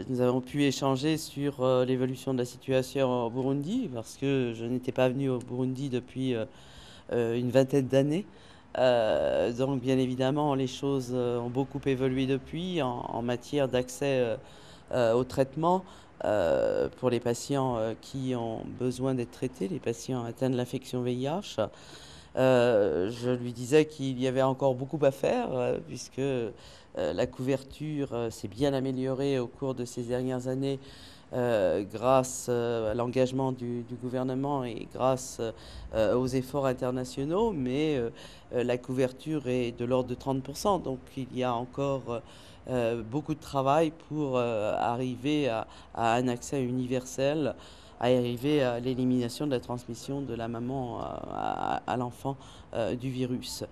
Nous avons pu échanger sur l'évolution de la situation au Burundi, parce que je n'étais pas venu au Burundi depuis une vingtaine d'années. Donc bien évidemment, les choses ont beaucoup évolué depuis en matière d'accès au traitement pour les patients qui ont besoin d'être traités, les patients atteints de l'infection VIH. Je lui disais qu'il y avait encore beaucoup à faire, puisque la couverture s'est bien améliorée au cours de ces dernières années grâce à l'engagement du gouvernement et grâce aux efforts internationaux, mais la couverture est de l'ordre de 30%, donc il y a encore beaucoup de travail pour arriver à un accès universel, à arriver à l'élimination de la transmission de la maman à l'enfant du virus.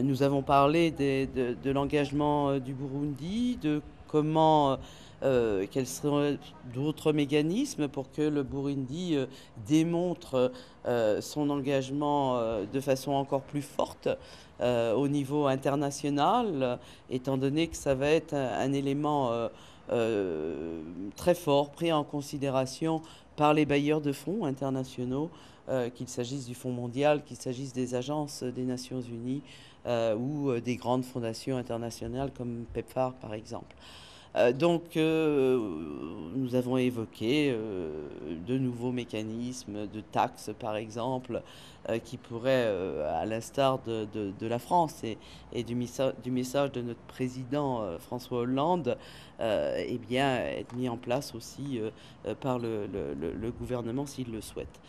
Nous avons parlé de l'engagement du Burundi, de comment, quels seraient d'autres mécanismes pour que le Burundi démontre son engagement de façon encore plus forte au niveau international, étant donné que ça va être un élément très fort pris en considération par les bailleurs de fonds internationaux, qu'il s'agisse du Fonds mondial, qu'il s'agisse des agences des Nations Unies ou des grandes fondations internationales comme PEPFAR par exemple. Donc, nous avons évoqué de nouveaux mécanismes de taxes, par exemple, qui pourraient, à l'instar de la France et du message de notre président François Hollande, eh bien, être mis en place aussi par le gouvernement s'il le souhaite.